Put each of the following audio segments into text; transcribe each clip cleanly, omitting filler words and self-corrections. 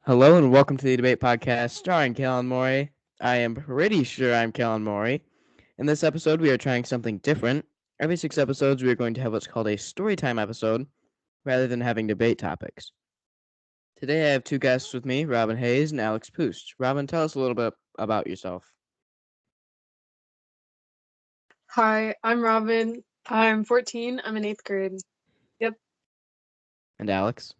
Hello and welcome to the Debate Podcast starring Callan Morey. I am pretty sure I'm Callan Morey. In this episode, we are trying something different. Every 6 episodes, we are going to have what's called a storytime episode rather than having debate topics. Today, I have two guests with me, Robin Hayes and Alex Poost. Robin, tell us a little bit about yourself. Hi, I'm Robin. I'm 14. I'm in 8th grade. Yep. And Alex?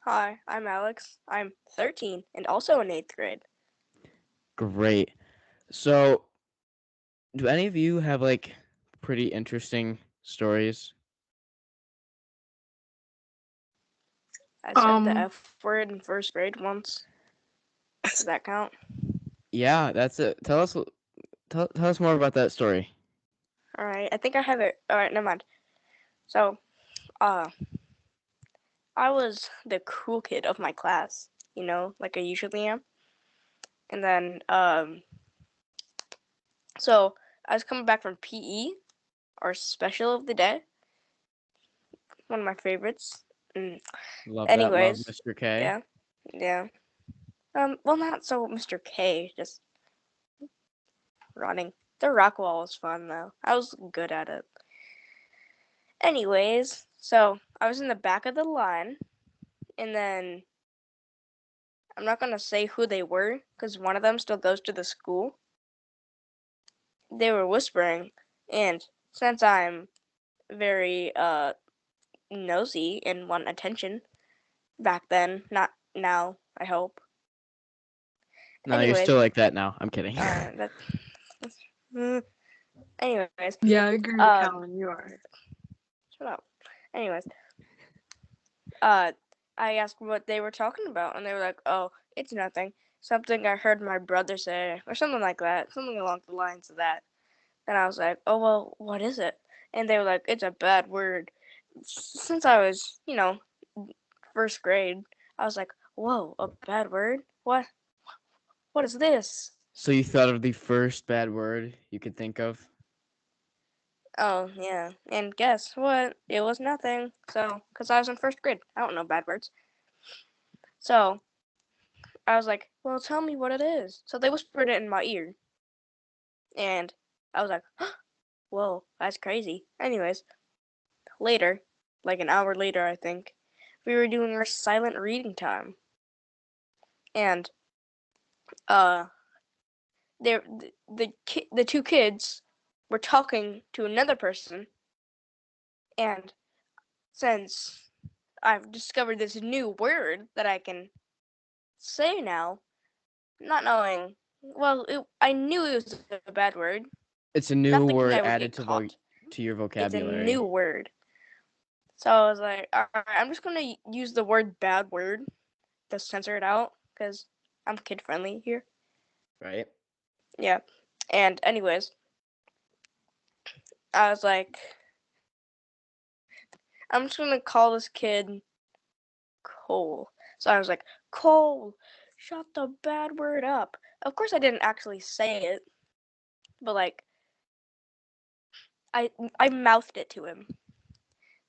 Hi, I'm Alex. I'm 13 and also in 8th grade. Great. So, do any of you have, pretty interesting stories? I said the Um, F word in first grade once. Does that count? Yeah, that's it. Tell us more about that story. Alright, I think I have it. Alright, never mind. So, I was the cool kid of my class, like I usually am. And then, so I was coming back from PE, or special of the day. One of my favorites. Love Anyways, Mr. K. yeah. Well, not so Mr. K, just running. The rock wall was fun though. I was good at it. Anyways, so I was in the back of the line, and then I'm not gonna say who they were because one of them still goes to the school. They were whispering, and since I'm very nosy and want attention back then, not now, I hope. No, you're Anyways, still like that now. I'm kidding. anyways, yeah, I agree with Callan. You are. shut up. Anyways, I asked what they were talking about, and they were like, "Oh, it's nothing. Something I heard my brother say, or something like that, something along the lines of that." And I was like, "Oh well, what is it?" And they were like, "It's a bad word." Since I was, first grade, I was like, "Whoa, a bad word? What? What is this?" So you thought of the first bad word you could think of? Oh yeah, and guess what? It was nothing. So, cause I was in first grade, I don't know bad words. So I was like, "Well, tell me what it is." So they whispered it in my ear. And I was like, whoa, that's crazy. Anyways, later, like an hour later, I think, we were doing our silent reading time. And uh, the two kids were talking to another person. And since I've discovered this new word that I can say now, not knowing, well, I knew it was a bad word, It's a new not thinking word I would added get caught. to your It's a vocabulary. new word. So I was like, all right, I'm just gonna use the word bad word to censor it out because I'm kid friendly here. Right? Yeah. And anyways, I was like, I'm just gonna call this kid Cole. So I was like, Cole, shut the bad word up. Of course, I didn't actually say it, but like, I mouthed it to him.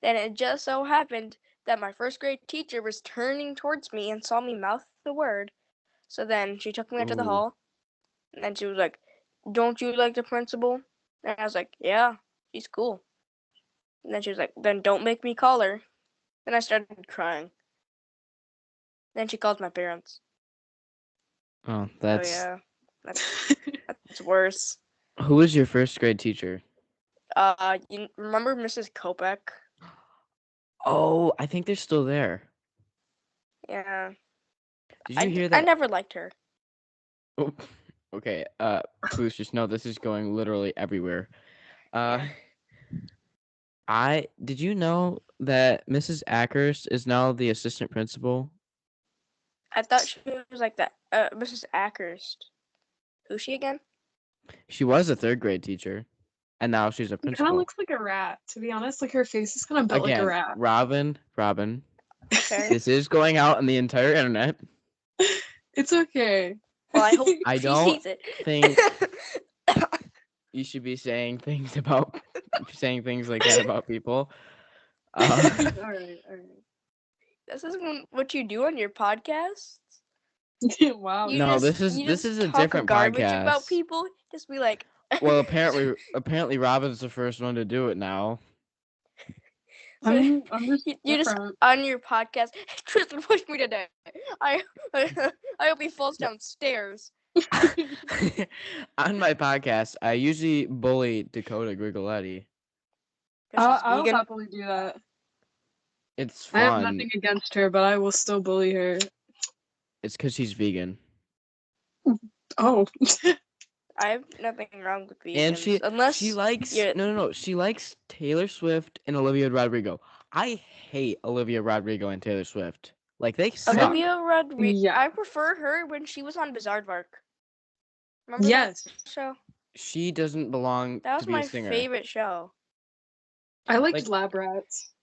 Then it just so happened that my first grade teacher was turning towards me and saw me mouth the word. So then she took me into the Ooh. hall, and then she was like, "Don't you like the principal?" And I was like, "Yeah, she's cool." And then she was like, "Then don't make me call her." Then I started crying. Then she called my parents. Oh, So that's... yeah, that's worse. Who was your first grade teacher? You remember Mrs. Kopek? Oh, I think they're still there. Yeah, Did you hear I that? never liked her. Oh, okay. Please just know this is going literally everywhere. Uh, Yeah. did you know that Mrs. Ackhurst is now the assistant principal? I thought she was like that. Mrs. Ackhurst. Who's she again? She was a third grade teacher, and now she's a She kind of principal. looks like a rat, to be honest. Like her face is kind of built like a Again, rat. Robin, Okay. this is going out on the entire internet. It's okay. Well, I hope I she don't sees it. think you should be saying things like that about people. All right, all right. This isn't what you do on your podcast. Wow. You No, just this is a talk different garbage about podcast. people. Just be like. Well, apparently Robin's the first one to do it now. So I'm just you just different. on your podcast. Tristan pushed me today. I I hope he falls downstairs. On my podcast, I usually bully Dakota Grigoletti. 'Cause she's I'll vegan. happily do that. It's I have fun. nothing against her, but I will still bully her. It's because she's vegan. Oh. I have nothing wrong with vegans. And unless she likes you're- no, she likes Taylor Swift and Olivia Rodrigo. I hate Olivia Rodrigo and Taylor Swift. Like they suck. Olivia Rodrigo. Yeah. I prefer her when she was on Bizarrevark. Remember Yes. that show? She doesn't belong That was to be my a singer. favorite show. I liked Like- Lab Rats.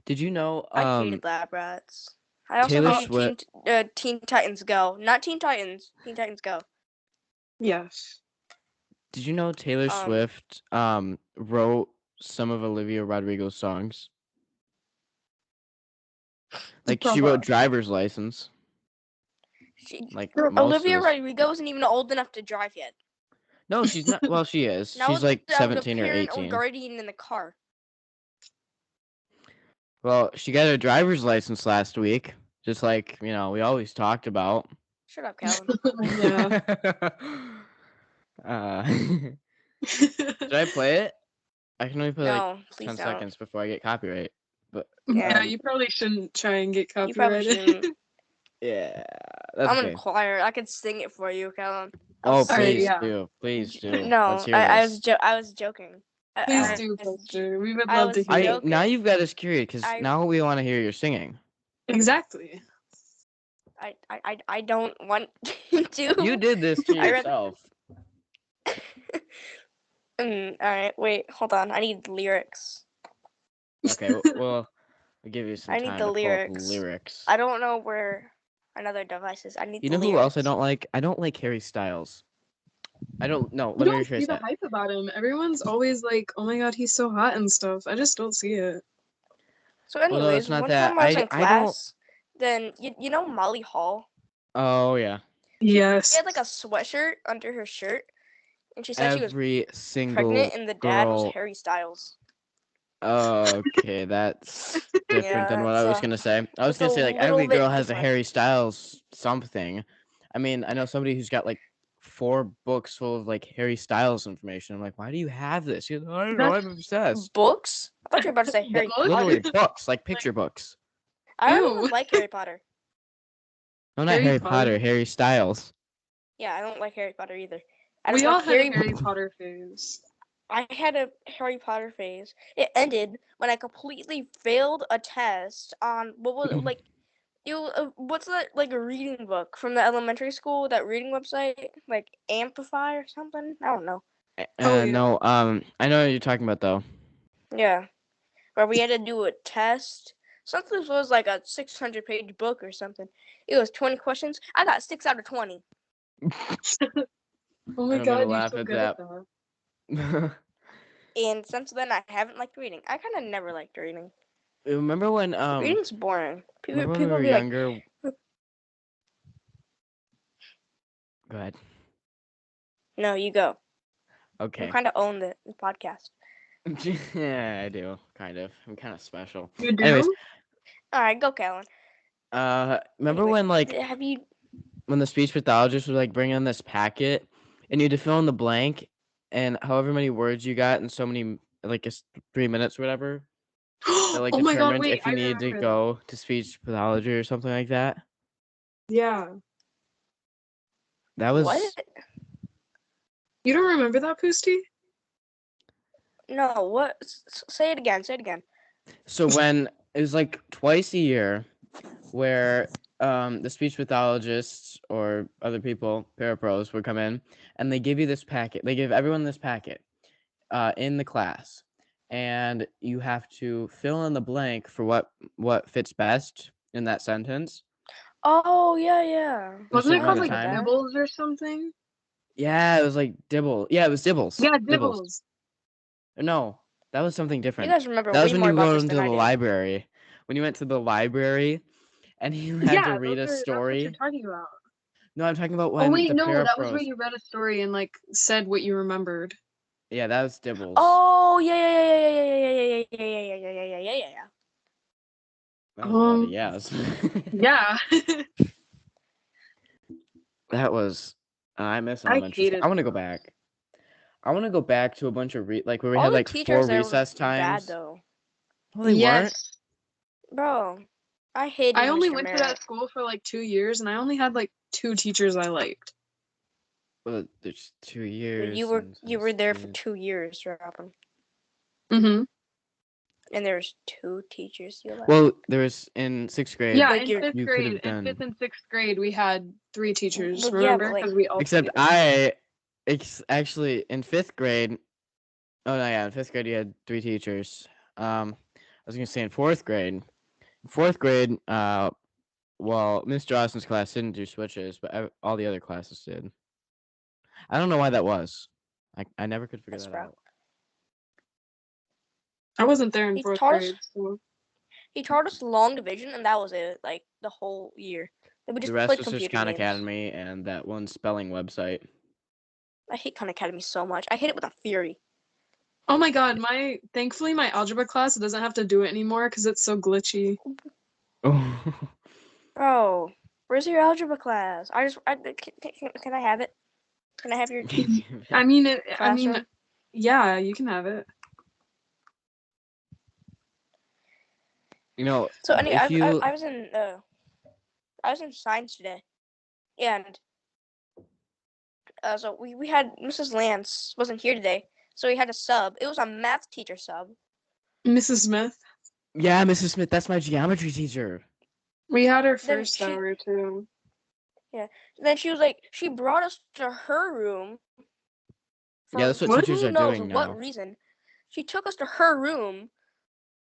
Did you know I hated Lab Rats. I also Taylor hated Swift- Teen Titans Go. Not Teen Titans. Teen Titans Go. Yes. Did you know Taylor Swift wrote some of Olivia Rodrigo's songs? Like she wrote Driver's License. Like most Olivia of this- Rodrigo isn't even old enough to drive yet. No, she's not. Well, she is. Now She's like it's 17 or parent 18. guardian in the car. Well, she got her driver's license last week, just like we always talked about. Shut up, Callan. Yeah. Should I play it? I can only play like No, please 10 don't. seconds before I get copyright. But Yeah, Yeah. you probably shouldn't try and get You probably copyrighted. shouldn't. yeah, that's I'm in okay. choir. I could sing it for you, Callan. Oh, Alright, please yeah. do, please do. No, Let's hear I this. was joking. Please I do, was Poster. We would I love to was hear it. joking. Now you've got us curious because I- now we want to hear your singing. Exactly. I don't want to. You did this to I read- yourself. All right, wait, hold on. I need lyrics. Okay, well, I'll give you some I need time the to pull up lyrics. lyrics. I don't know where another device is. I need. You the know who else I lyrics. don't like? I don't like Harry Styles. I don't know. You Let me don't see rephrase the that. hype about him. Everyone's always like, "Oh my god, he's so hot" and stuff. I just don't see it. So, Well, no, anyways, it's not one that. time I was in I don't- class. Then you know Molly Hall. Oh yeah. Yes. She had like a sweatshirt under her shirt, and she said she was Every single pregnant, and the dad was girl. Harry Styles. Okay, that's different than what I was it's, gonna say. I was it's gonna a say like little every bit girl has a different. Harry Styles something. I mean, I know somebody who's got like 4 books full of like Harry Styles information. I'm like, why do you have this? She's like, I don't know. I'm obsessed. Books? I thought you were about to say Harry Books? Literally Potter. books, like picture books. I don't Ew. even like Harry Potter. No, not Harry Harry Potter? Potter. Harry Styles. Yeah, I don't like Harry Potter either. I don't We all like had a Harry Potter phase. I had a Harry Potter phase. It ended when I completely failed a test on what was it, like what's that like a reading book from the elementary school, that reading website, like Amplify or something? I don't know. Oh, yeah. No, I know what you're talking about though. Yeah. Where we had to do a test. Something was like a 600-page book or something. It was 20 questions. I got 6 out of 20. Oh I my don't god, mean to you're laugh so at good at that. And since then I haven't liked reading. I kind of never liked reading. Remember when Reading's boring. People remember when we were be like, younger? Go ahead. no, you go. Okay. You kind of own the podcast. Yeah, I do. Kind of. I'm kind of special. You do? Anyways, All right, go, Callan. remember Anyway, when like have you? when the speech pathologist would like bring in this packet and you had to fill in the blank and however many words you got in so many like 3 minutes or whatever that like Oh my god, determined wait, if you I needed to remember go to speech pathology or something like that. that. Yeah. That was What? You don't remember that, Poosty? No, what? Say it again. Say it again. so when it was like twice a year where the speech pathologists or other people, parapros, would come in and they give you this packet. They give everyone this packet in the class, and you have to fill in the blank for what fits best in that sentence. Oh yeah. Wasn't it certain called amount like of time. Dibbles or something? Yeah, it was like Dibble. Yeah, it was Dibbles. Yeah, Dibbles. No, that was something You different. guys remember That was way when more you about go this into than the I do. library. When you went to the library and he had to read a that's what you're story. talking about. No, I'm talking about Oh when wait, the no, that was where paraphrase. you read a story and like said what you remembered. Yeah, that was Dibbles. Oh yeah. That was a lot of yes. Yeah. That was. I miss I elementary school. hated I want to go those. back. I want to go back to a bunch of like where we All had the like 4 teachers there were recess bad times. though. Well, they weren't. Yes. Bro, I hated I only Mr. went to Merritt. that school for like 2 years and I only had like 2 teachers I liked. Well, there's 2 But years. you were there for 2 years, Robin. Mm-hmm. And there's 2 teachers you liked. Well, there was in 6th grade. Yeah, Like in you're- 5th You could grade, have in done. 5th and 6th grade, we had 3 teachers. Well, yeah, but, Remember? like- Because we all Except actually in 5th grade. Oh no, yeah, in 5th grade you had 3 teachers. I was gonna say in 4th grade. In 4th grade, well, Mr. Austin's class didn't do switches, but all the other classes did. I don't know why that was. I never could figure Yes, that bro. out. I wasn't there in He 4th taught us- grade. So. He taught us long division, and that was it. Like the whole year. Then we just The rest played was just computer Khan games. Academy and that one spelling website. I hate Khan Academy so much. I hate it with a fury. Oh my god, thankfully my algebra class doesn't have to do it anymore because it's so glitchy. Oh. Bro, where's your algebra class? Can I have it? Can I have your I mean classroom? yeah, you can have it. You know, So anyway, if you I was in science today, and so we had Mrs. Lance wasn't here today, so we had a sub. It was a math teacher sub. Mrs. Smith. Yeah, Mrs. Smith, that's my geometry teacher. We had her Then first hour too. Then she was like, she brought us to her room. Yeah, that's what What? teachers Who are knows doing what now. reason? She took us to her room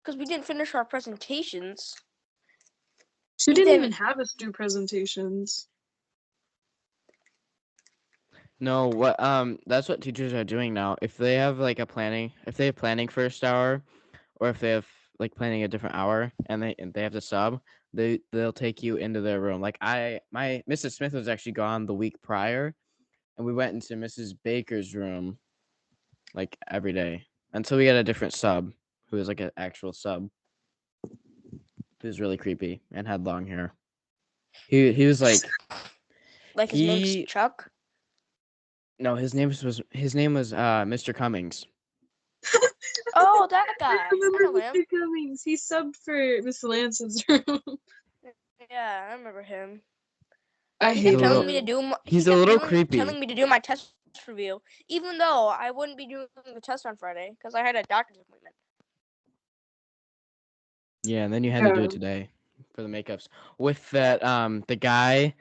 because we didn't finish our presentations. She didn't then- even have us do presentations. No, that's what teachers are doing now. If they have like if they have planning first hour, or if they have like planning a different hour and they have to sub, they'll take you into their room. Like my Mrs. Smith was actually gone the week prior, and we went into Mrs. Baker's room like every day until we got a different sub who was like an actual sub. He was really creepy and had long hair. He was like His name's Chuck. no, his name was Mr. Cummings. Oh, that guy. I remember know him. Mr. Cummings. He subbed for Miss Lance's room. Yeah, I remember him. I He hate kept telling him. me to do. He's a little creepy. Telling me to do my test review, even though I wouldn't be doing the test on Friday because I had a doctor's appointment. Yeah, and then you had to do it today for the makeups with that the guy.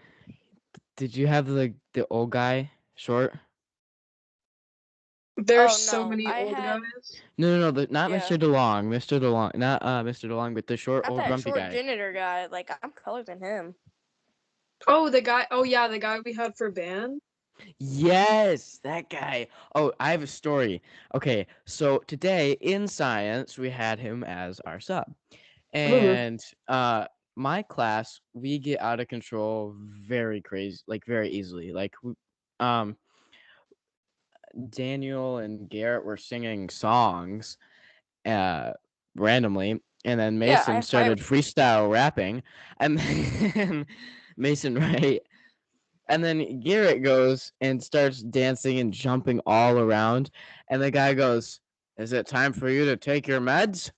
Did you have the old guy short? There's Oh, so no, many I old had- guys. No, not Yeah. Mr. DeLong, not Mr. DeLong, but the short Not old that grumpy short guy. janitor guy. Like I'm colorer than him. Oh, the guy. Oh yeah, the guy we had for band. Yes, that guy. Oh, I have a story. Okay, so today in science we had him as our sub, and my class we get out of control very crazy, like very easily. Like Daniel and Garrett were singing songs randomly, and then Yeah, Mason I started freestyle rapping, and then Mason and then Garrett goes and starts dancing and jumping all around, and the guy goes, "Is it time for you to take your meds?"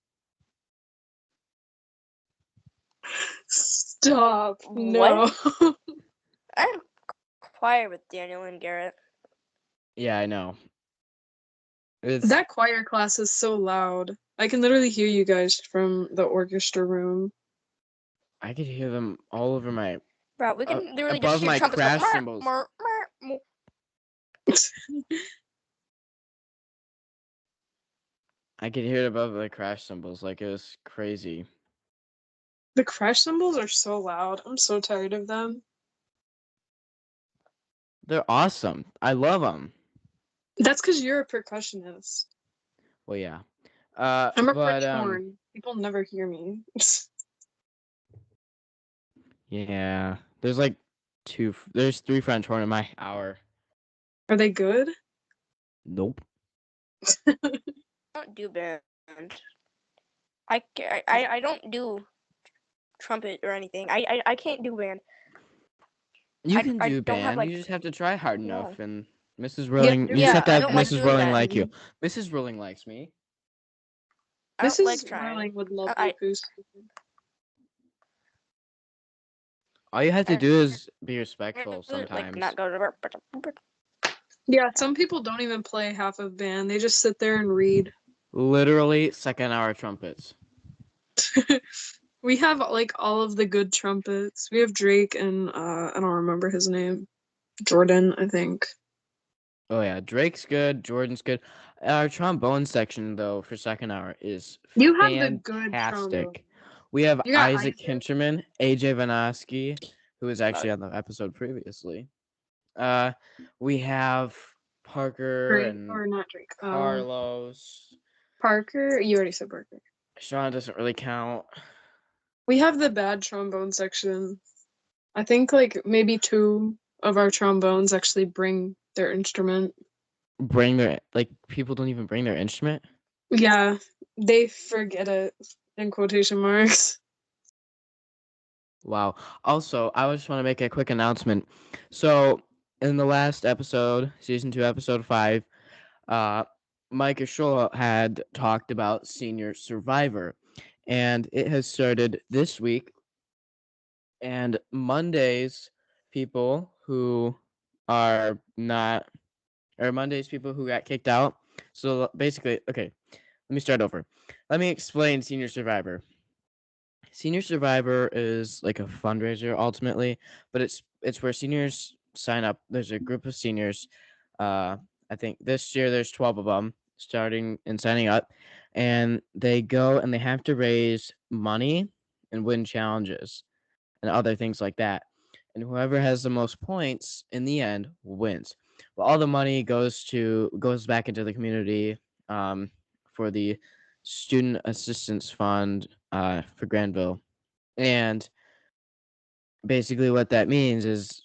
Stop. No. I'm choir with Daniel and Garrett. Yeah, I know. That choir class is so loud. I can literally hear you guys from the orchestra room. I could hear them all over my Bro, we can literally above just hear my trumpets crash go, cymbals. I could hear it above the crash cymbals, like it was crazy. The crash cymbals are so loud. I'm so tired of them. They're awesome. I love them. That's because you're a percussionist. Well, yeah. I'm a but French horn. People never hear me. Yeah. There's like there's 3 French horn in my hour. Are they good? Nope. I don't do band. I don't do trumpet or anything. I can't do band. You can I do don't have band. like You just have to try hard no. enough. And Mrs. Yeah, Rolling, you just Yeah, have to I have don't like Mrs. doing Rolling that. like you. Mrs. Rolling likes me. I don't like Mrs. trying. Rolling would love I you, Goose. All you have to I do is be respectful like sometimes. not go to. Yeah, some people don't even play half of band. They just sit there and read. Literally second hour trumpets. We have like all of the good trumpets. We have Drake and I don't remember his name. Jordan, I think. Oh yeah, Drake's good. Jordan's good. Our trombone section though for second hour is You have the good trombone. fantastic. We have You got Isaac Hinterman, AJ Vanoski, who was actually on the episode previously. We have Parker Drake and or not Drake. Carlos. Parker. You already said Parker. Sean doesn't really count. We have the bad trombone section. I think like maybe 2 of our trombones actually bring their instrument. People don't even bring their instrument. Yeah, they forget it in quotation marks. Wow. Also, I just want to make a quick announcement. So, in the last episode, season 2, episode 5, Mike Ashola had talked about Senior Survivor, and it has started this week. And Mondays, people who are not, or Mondays, people who got kicked out. So basically, okay, let me start over. Let me explain Senior Survivor. Senior Survivor is like a fundraiser ultimately, but it's where seniors sign up. There's a group of seniors. I think this year there's 12 of them starting and signing up, and they go and they have to raise money and win challenges and other things like that. And whoever has the most points in the end wins. Well, all the money goes back into the community for the Student Assistance Fund for Granville. And basically what that means is,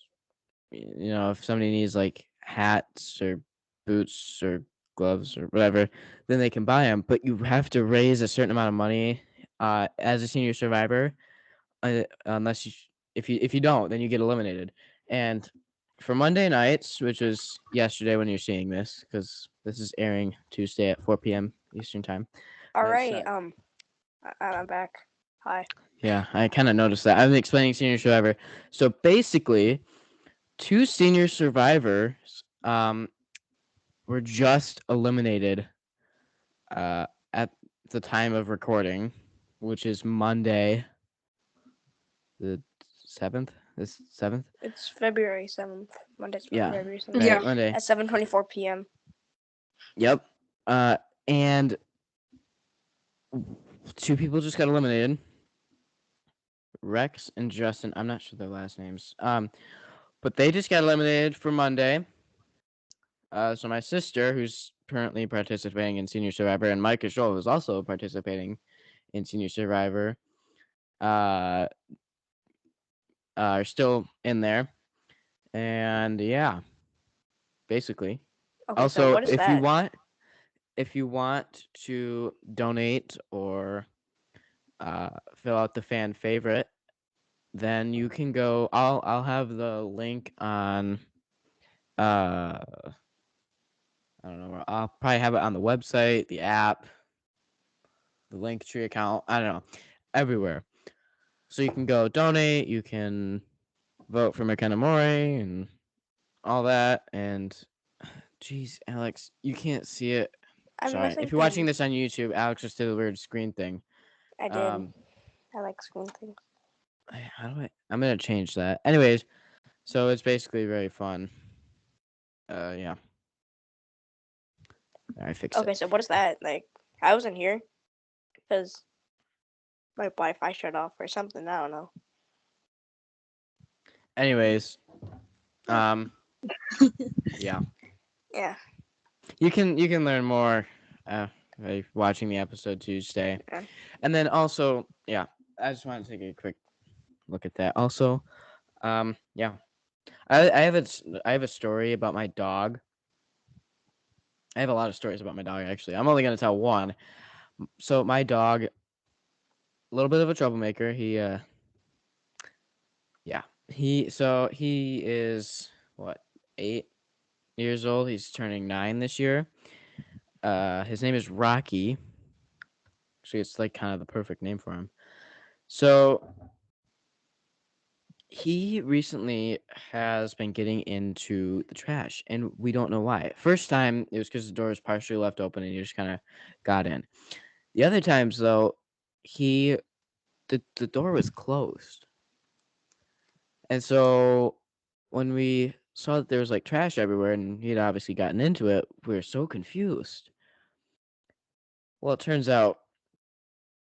if somebody needs like hats or boots or gloves or whatever, then they can buy them. But you have to raise a certain amount of money as a senior survivor, unless if you don't, then you get eliminated. And for Monday nights, which was yesterday when you're seeing this, because this is airing Tuesday at 4 p.m. Eastern time. All right. I'm back. Hi. Yeah, I kind of noticed that. I'm explaining Senior Survivor. So basically, 2 senior survivors were just eliminated at the time of recording, which is Monday the 7th. This 7th? It's February 7th. Monday's February 7th. Right, Yeah. Monday. At 7:24 p.m. Yep. And 2 people just got eliminated. Rex and Justin. I'm not sure their last names. But they just got eliminated for Monday. So my sister, who's currently participating in Senior Survivor, and Mike Joel, who's also participating in Senior Survivor, are still in there. And yeah, basically. Okay, Also, so what is that? if you want to donate or fill out the fan favorite, then you can go. I'll have the link on. I don't know. I'll probably have it on the website, the app, the Linktree account. I don't know, everywhere. So you can go donate. You can vote for McKenna Morey and all that. And geez, Alex, you can't see it. I'm Sorry, missing if you're watching things. this on YouTube, Alex just did a weird screen thing. I did. I like screen things. How do I? I'm gonna change that. Anyways, so it's basically very fun. Yeah. I fixed it. Okay, so what is that? Like, I wasn't here because my Wi-Fi shut off or something. I don't know. Anyways, yeah. Yeah. You can learn more by watching the episode Tuesday. Yeah. And then also, yeah, I just want to take a quick look at that. Also, yeah, I have a story about my dog. I have a lot of stories about my dog actually. I'm only gonna tell one. So my dog, a little bit of a troublemaker. Yeah, he is what 8 years old. He's turning 9 this year. His name is Rocky. Actually, it's like kind of the perfect name for him. So he recently has been getting into the trash, and we don't know why. First time it was because the door was partially left open, and he just kind of got in. The other times though, he the door was closed, and so when we saw that there was like trash everywhere, and he'd obviously gotten into it, we were so confused. Well, it turns out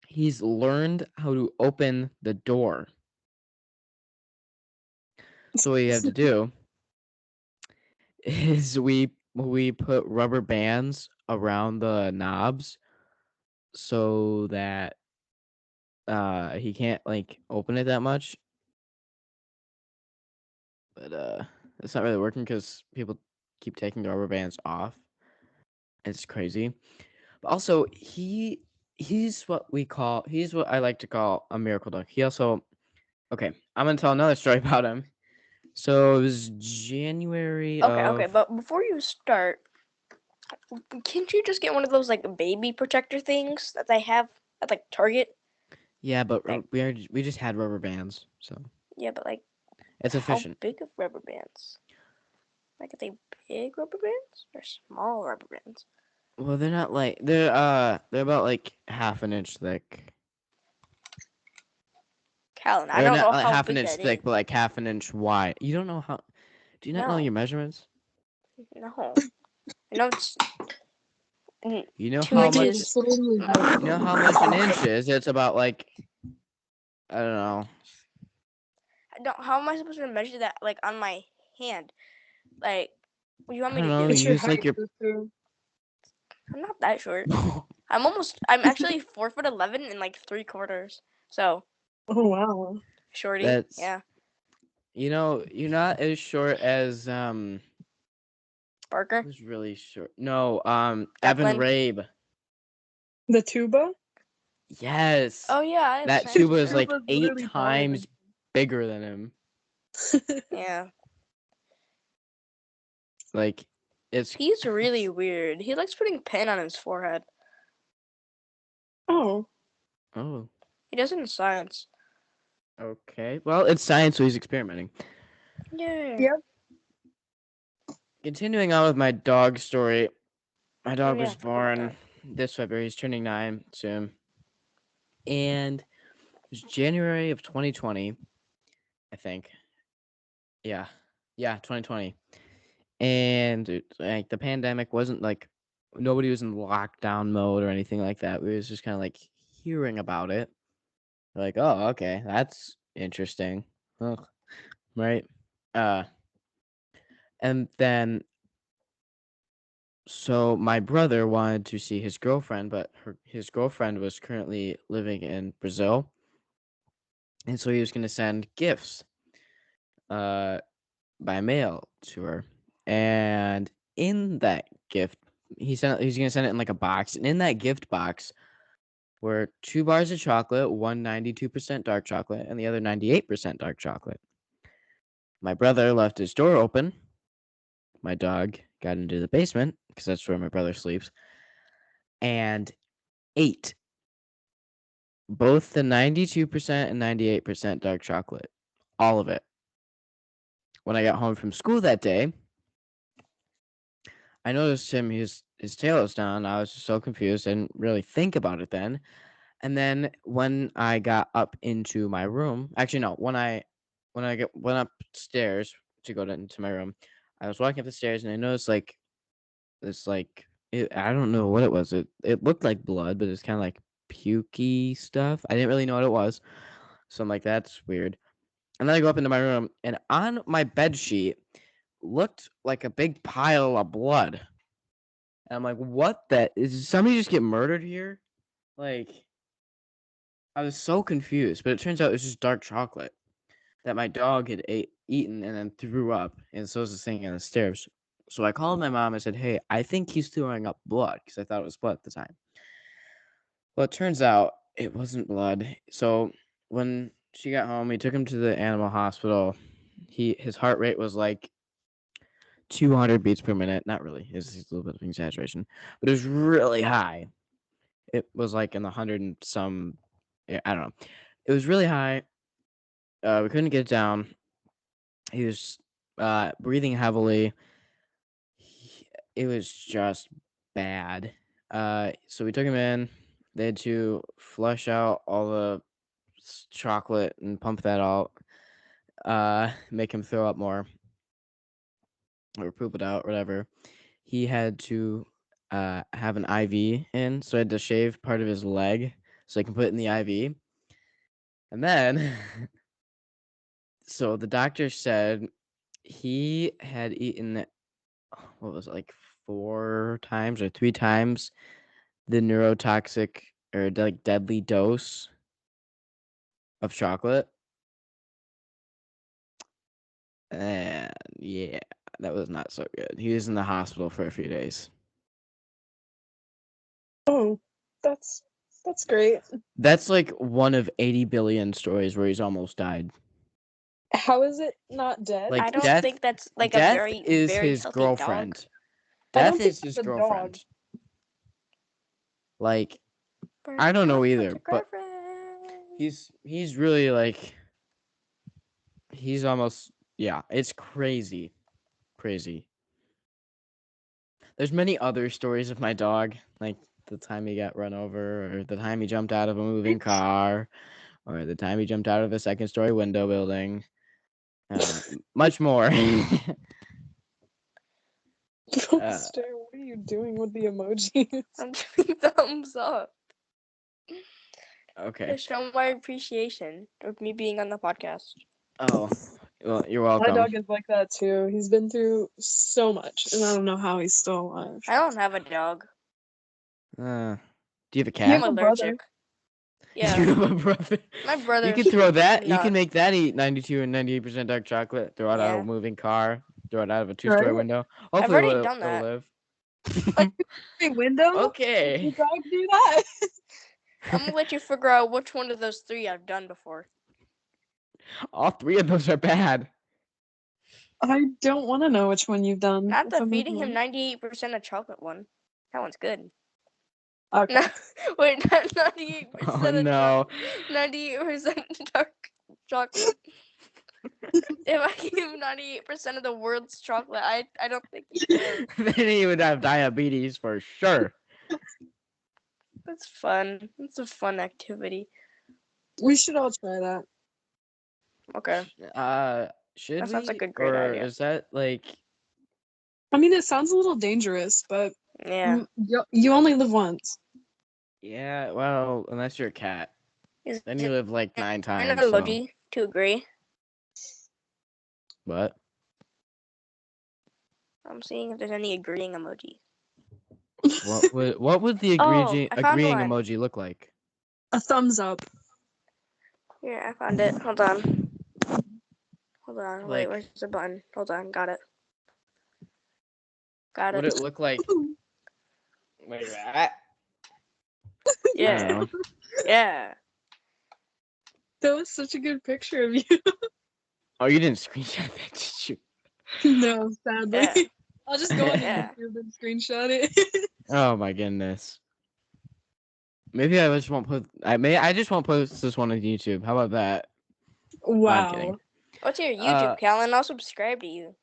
he's learned how to open the door. So what you have to do is we put rubber bands around the knobs so that he can't like open it that much. But it's not really working because people keep taking the rubber bands off. It's crazy. But also he's what I like to call a miracle dog. He also okay, I'm gonna tell another story about him. So it was January Okay, of but before you start, can't you just get one of those like baby protector things that they have at like Target? yeah, but Like, we just had rubber bands, so yeah, but like, it's how efficient. big of rubber bands? Like, are they big rubber bands or small rubber bands? Well, they're not like they're about like half an inch thick. Callan, I Or don't not know like how half an big inch that is. thick, but like half an inch wide. You don't know how? Do you not know No, your measurements? no. I know it's You know two how Like much? it's inches. literally like You know how much an inch is? It's about like I don't know. How am I supposed to measure that like on my hand? Like, what do you want I me don't to know. do? it's your Use like height your. sister. I'm not that short. I'm actually 4'11" and like 3/4. So Oh wow. shorty, That's yeah. you're not as short as Barker, who's really short? No, Evan Declan. Rabe. The tuba? Yes, Oh yeah, I have that science tuba is teacher. like Tuba's eight literally taller times than bigger than him. Yeah, Like, it's he's really weird. He likes putting pen on his forehead. Oh. oh He does it in science. okay. Well, it's science, so he's experimenting. Yeah. Yep. Continuing on with my dog story. My Oh dog yeah, was I forgot about born that. this February. He's turning 9 soon. And it was January of 2020, I think. Yeah. Yeah, 2020. And like the pandemic wasn't like nobody was in lockdown mode or anything like that. We was just kind of like hearing about it. Like, oh, okay, that's interesting. Ugh, right? Uh and then so my brother wanted to see his girlfriend, but his girlfriend was currently living in Brazil, and so he was going to send gifts uh by mail to her. And in that gift, he's going to send it in like a box, and in that gift box were 2 bars of chocolate, one 92% dark chocolate and the other 98% dark chocolate. My brother left his door open. My dog got into the basement because that's where my brother sleeps and ate both the 92% and 98% dark chocolate. All of it. When I got home from school that day, I noticed his tail was down. I was just so confused. I didn't really think about it then. And then when I got up into my room, actually no, went upstairs to go into my room, I was walking up the stairs and I noticed like this like I don't know what it was. It looked like blood, but it's kind of like pukey stuff. I didn't really know what it was. So I'm like, that's weird. And then I go up into my room, and on my bed sheet looked like a big pile of blood. And I'm like, what the? Did somebody just get murdered here? Like, I was so confused, but it turns out it's just dark chocolate. that my dog had eaten and then threw up, and so was the thing on the stairs. So I called my mom and said, "Hey, I think he's throwing up blood," because I thought it was blood at the time. Well, it turns out it wasn't blood. So when she got home, we took him to the animal hospital. His heart rate was like 200 beats per minute. Not really. It's a little bit of an exaggeration, but it was really high. It was like in the hundred and some. Yeah, I don't know. It was really high. We couldn't get it down. He was breathing heavily. It was just bad. So we took him in. They had to flush out all the chocolate and pump that out. Make him throw up more or poop it out, whatever. He had to have an IV in, so I had to shave part of his leg so I can put it in the IV. And then, so the doctor said he had eaten, what was it, like 4 times or 3 times the neurotoxic or like deadly dose of chocolate. And yeah, that was not so good. He was in the hospital for a few days. Oh, that's great. That's like one of 80 billion stories where he's almost died. How is it not dead? Like I don't death, think that's like a death very, is very his healthy dog. girlfriend. I don't Death think is his it's a girlfriend. dog. Like Bird I don't know dog, either, what's your but girlfriend? he's really like he's almost it's crazy. Crazy. There's many other stories of my dog, like the time he got run over, or the time he jumped out of a moving car, or the time he jumped out of a 2nd-story window building. Much more. Don't stare. What are you doing with the emojis? I'm giving thumbs up Okay. to show my appreciation of me being on the podcast. Oh, well, you're My welcome. dog is like that too. He's been through so much, and I don't know how he's still alive. I don't have a dog. Do you have a You cat? have I'm a brother. allergic. Yeah, You have a brother. my brother. You can throw that. You nuts. can make that eat 92 and 98% dark chocolate. Throw it out of Yeah. a moving car. Throw it out of a 2-story Right? window. I've Hopefully, already it'll, done it'll that. live. Hey, window? Okay. You dog do that? I'm gonna let you figure out which one of those 3 I've done before. All 3 of those are bad. I don't want to know which one you've done. Not if the I'm feeding being him 98% of chocolate one. That one's good. honest. No, Okay. wait, not 98% Oh of no. 98% dark chocolate. If I give him 98% of the world's chocolate, I don't think he'd live. Then he would have diabetes for sure. That's fun. It's a fun activity. We should all try that. Okay. Should That sounds we? like a great Or idea. is that like? I mean, it sounds a little dangerous, but Yeah. you only live once. Yeah. Well, unless you're a cat, Is then you live like 9 there an times. So. emoji to agree? What? I'm seeing if there's any agreeing emoji. What would the Oh, I found agreeing one. emoji look like? A thumbs up. Here, I found it. Hold on. Hold on. Wait, Like, where's the button? Hold on. Got it. Got would it. it look like that? I Yeah. don't know. Yeah. That was such a good picture of you. Oh, you didn't screenshot that, did you? No, sadly. Yeah. I'll just go on Yeah. YouTube and screenshot it. Oh my goodness. Maybe I just won't put. I just won't post this one on YouTube. How about that? I'm kidding. Wow. What's your YouTube, Callan? I'll subscribe to you.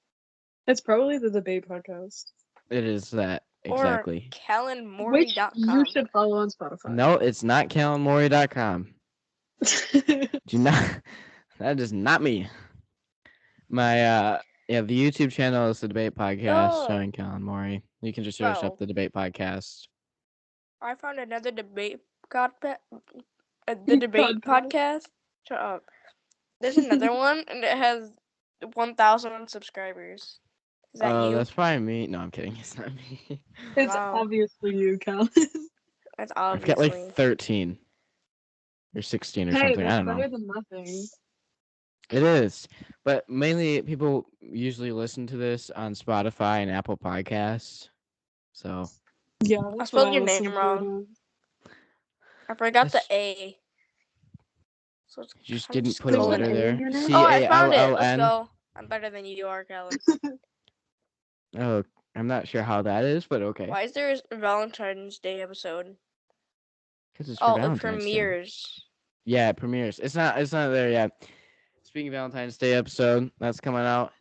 It's probably the debate podcast. It is that Or exactly. Which CallanMorey.com. you should follow on Spotify. No, it's not CallanMorey.com. Do not. That is not me. My the YouTube channel is the debate podcast Oh. showing Callan Morey. You can just search Bro. up the debate podcast. I found another debate the debate podcast. Shut up. There's another one, and it has 1,000 subscribers. Is that you? That's probably me. No, I'm kidding. It's not me. It's Wow. obviously you, Cal. That's I've obviously. got like 13 or 16 or Hey, something. I that's don't know. better than nothing. It is, but mainly people usually listen to this on Spotify and Apple Podcasts. So Yeah, I that's what spelled I your listen name to. wrong. I forgot the that's, A. So it's you just kind of didn't just put a There's an colon. letter A in there. your name? Oh, I found it. Let's Callan. go. I'm better than you are, Callan. Oh, I'm not sure how that is, but okay. Why is there a Valentine's Day episode? Because it's for Oh, it Valentine's Day. premieres. Yeah, it premieres. It's not there yet. Speaking of Valentine's Day episode, that's coming out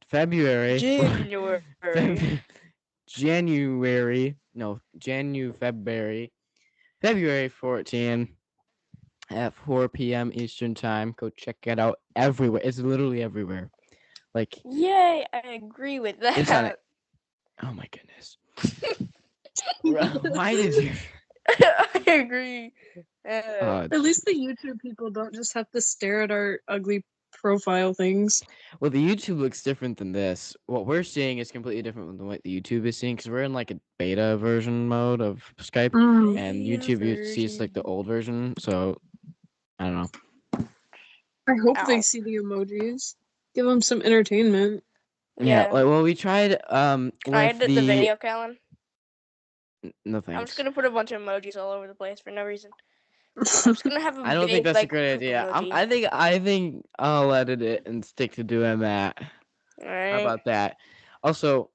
February. January. January. No, February 14 at 4 p.m. Eastern time. Go check it out everywhere. It's literally everywhere. Like Yay! I agree with that. it's on it. Oh my goodness. Why did you? I agree. Oh, At least the YouTube people don't just have to stare at our ugly profile things. well, the YouTube looks different than this. What we're seeing is completely different than what the YouTube is seeing because we're in like a beta version mode of Skype, and YouTube sees like the old version. So I don't know. I hope Ow. they see the emojis. Give them some entertainment. Yeah. Well, we tried Can I with edit the video, Callan? No I'm just thanks. gonna put a bunch of emojis all over the place for no reason. I'm just gonna have a I don't think big, that's a like, great poop idea. emoji. I think I'll edit it and stick to doing that. All How right. about that? Also,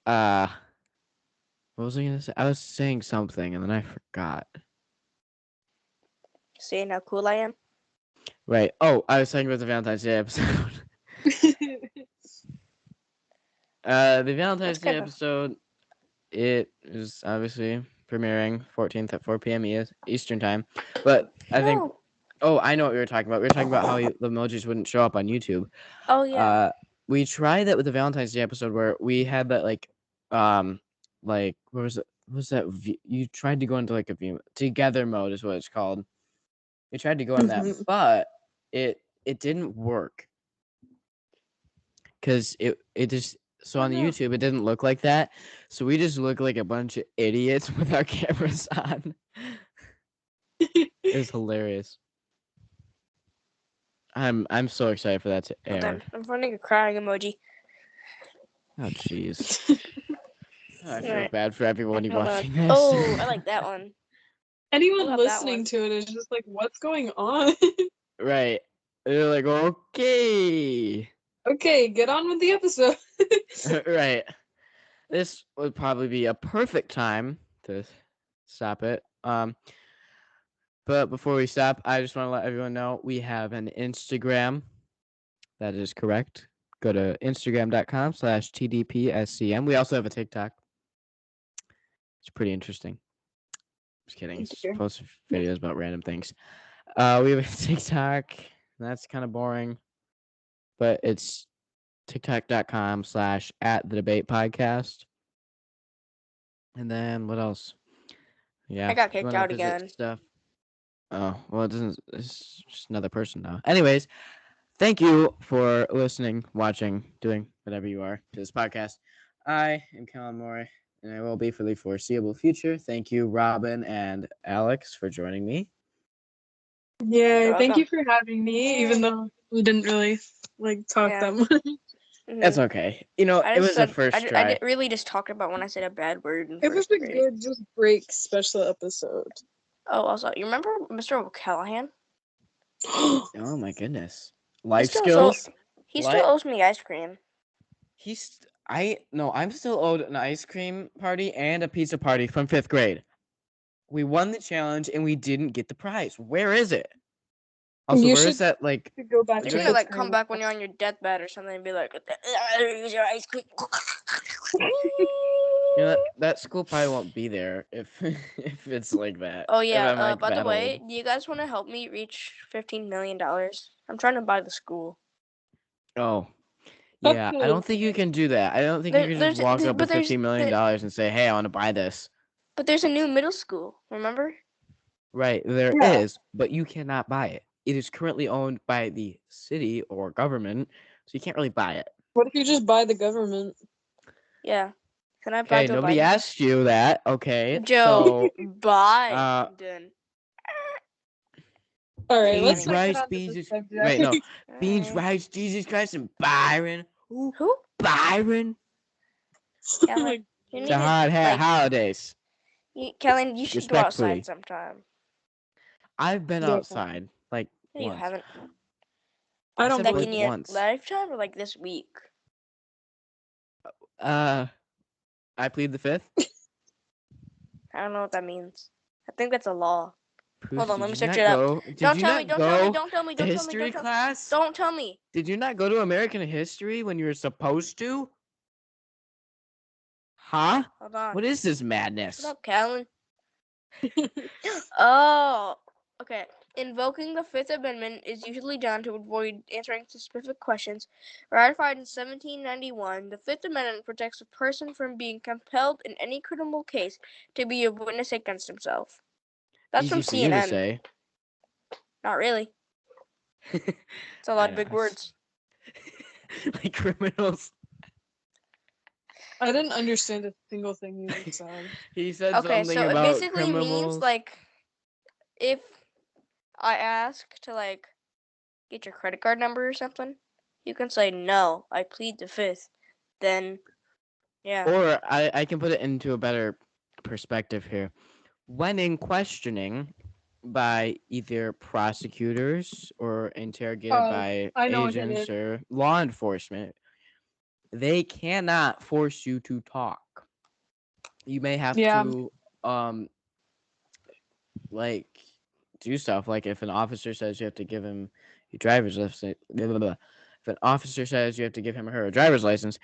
what was I gonna say? I was saying something and then I forgot. Seeing how cool I am. Right. Oh, I was talking about the Valentine's Day episode. The Valentine's Day episode, it is obviously premiering 14th at 4 p.m. Eastern time. But I think, I know what we were talking about. We were talking about how the emojis wouldn't show up on YouTube. Oh yeah. We tried that with the Valentine's Day episode where we had that like what was it? What was that? You tried to go into like a view together mode is what it's called. We tried to go on that, but it didn't work because it just on the YouTube it didn't look like that. So we just look like a bunch of idiots with our cameras on. It was hilarious. I'm so excited for that to air. I'm finding a crying emoji. Oh jeez. I feel Alright. bad for everybody Hold on. watching this. Oh, I like that one. Anyone What about that listening one? to it is just like, what's going on? Right. They're like, okay. Okay, get on with the episode. Right. This would probably be a perfect time to stop it. But before we stop, I just want to let everyone know we have an Instagram. That is correct. Go to instagram.com/tdpscm. We also have a TikTok. It's pretty interesting. Just kidding. It's just post videos about random things. We have a TikTok. That's kind of boring. But it's tiktok.com/@the-debate-podcast. And then what else? Yeah. I got kicked out again. Stuff. Oh, well, it doesn't. It's just another person now. Anyways, thank you for listening, watching, doing whatever you are to this podcast. I am Callan Morey, and I will be for the foreseeable future. Thank you, Robin and Alex, for joining me. Yeah, thank you for having me, even though we didn't really talk that much. That's okay. You know, it was a first try. I didn't really just talk about when I said a bad word in It was first a grade. good just break special episode. Oh, also, you remember Mr. O'Callahan? Oh my goodness. Life skills? He still owes me ice cream. I'm still owed an ice cream party and a pizza party from 5th grade. We won the challenge and we didn't get the prize. Where is it? Also, where is that go back You're gonna come back when you're on your deathbed or something and be like, "Here's your ice cream." You know, that school probably won't be there if if it's like that. Oh yeah. By the way, do you guys want to help me reach $15 million? I'm trying to buy the school. Oh, yeah. I don't think you can do that. I don't think you can just walk up with $15 million and say, "Hey, I want to buy this." But there's a new middle school. Remember? Right, there is, but you cannot buy it. It is currently owned by the city or government, so you can't really buy it. What if you just buy the government? Yeah. Can I buy Joe nobody Biden? asked you that. Okay, Joe Biden. All right, let's Beans, not get rice, on to beans. this Wait, subject. no. Beans, Alright. rice, Jesus Christ, and Byron. Ooh, Who? Byron. Callan, you It's need a to hard hat holidays. Callan, you should go Respectfully. outside sometime. I've been Yeah. outside like No, you once. haven't. I don't said, Like like, in believe your once. lifetime or like this week? I plead the fifth. I don't know what that means. I think that's a law. Poof, Hold on, did let me you search not it up. go? Did Don't you tell me, not don't tell me, go don't tell me, to don't tell me, history don't tell me. class? Don't tell me. Did you not go to American history when you were supposed to? Huh? Hold on. What is this Shut madness? up, Callan. Oh, okay. Invoking the Fifth Amendment is usually done to avoid answering specific questions. Ratified in 1791, the Fifth Amendment protects a person from being compelled in any criminal case to be a witness against himself. That's Easy from for you to CNN. say. Not really. It's a lot of big words. Like criminals. I didn't understand a single thing you just said. He said Okay, something so it about basically criminals. means like if I ask to like get your credit card number or something, you can say no, I plead the fifth. Then yeah. Or I can put it into a better perspective here. When in questioning by either prosecutors or interrogated by I know what it agents is. or law enforcement, they cannot force you to talk. You may have Yeah. to like do stuff like if an officer says you have to give him your driver's license, if an officer says you have to give him or her a driver's license,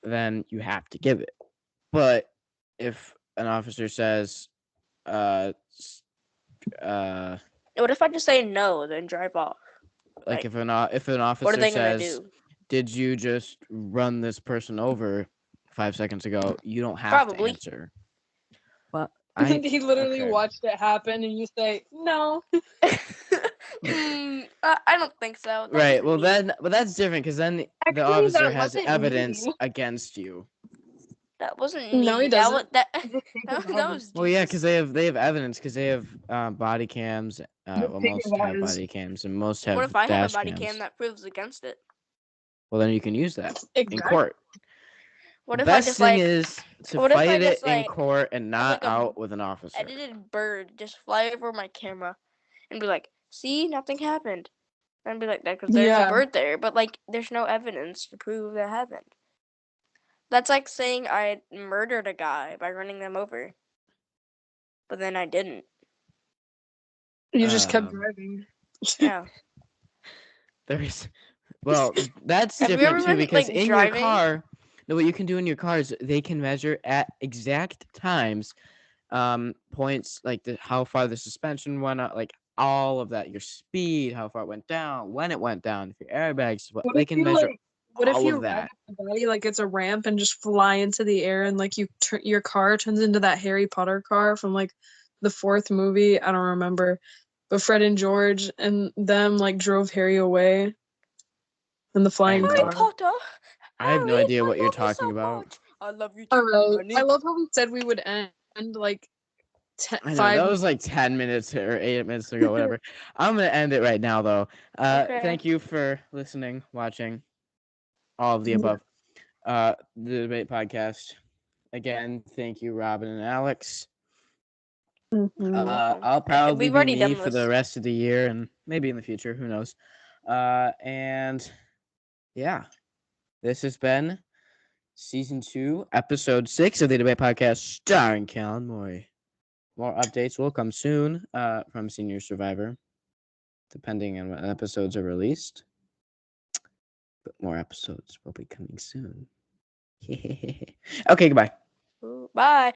then you have to give it. But if an officer says What if I just say no, then drive off? like Like, if an what are officer they gonna says, do? did you just run this person over 5 seconds ago? You don't have to Probably. answer. Well, He literally okay. watched it happen, and you say no. I don't think so. That Right. wasn't Well, me. but that's different because then the Actually, officer that has wasn't evidence me. against you. That wasn't No, he me. That was doesn't. that. He just think That about it. was Well, yeah, because Jesus. they have evidence because they have body cams. Just Well, think most about have his. body cams and most What have if I have a dash body cams. cam that proves against it? Well, then you can use that in Exactly. court. What The if I best just thing like? is to What if I fight it just in like court and have not like a out with an officer. edited bird just fly over my camera and be like, "See, nothing happened." And be like that because there's a Yeah. bird there, but like there's no evidence to prove that happened. That's like saying I murdered a guy by running them over, but then I didn't. You just kept Um, driving. Yeah. There's, well, that's Have you different ever too been because like in your driving? car, no, what you can do in your car is they can measure at exact times, points like how far the suspension went up, like all of that, your speed, how far it went down, when it went down, if your airbags, What they if can you measure What if all you of ride that. up the body like it's a ramp and just fly into the air and like your car turns into that Harry Potter car from like the fourth movie? I don't remember, but Fred and George and them like drove Harry away in the flying Harry car. Potter. I have no Harry, idea I what you're love you talking so about. much. I love you All too, right, honey. I love how we said we would end like I know 5 that was like 10 minutes or 8 minutes ago, whatever. I'm gonna end it right now, though. Okay. Thank you for listening, watching, all of the above. The debate podcast. Again, thank you, Robin and Alex. I'll probably We've be already me done for this. the rest of the year and maybe in the future. Who knows? And yeah, this has been season 2, episode 6 of the debate podcast, starring Callan Morey. More updates will come soon from Senior Survivor, depending on when episodes are released. But more episodes will be coming soon. Okay, goodbye. Bye.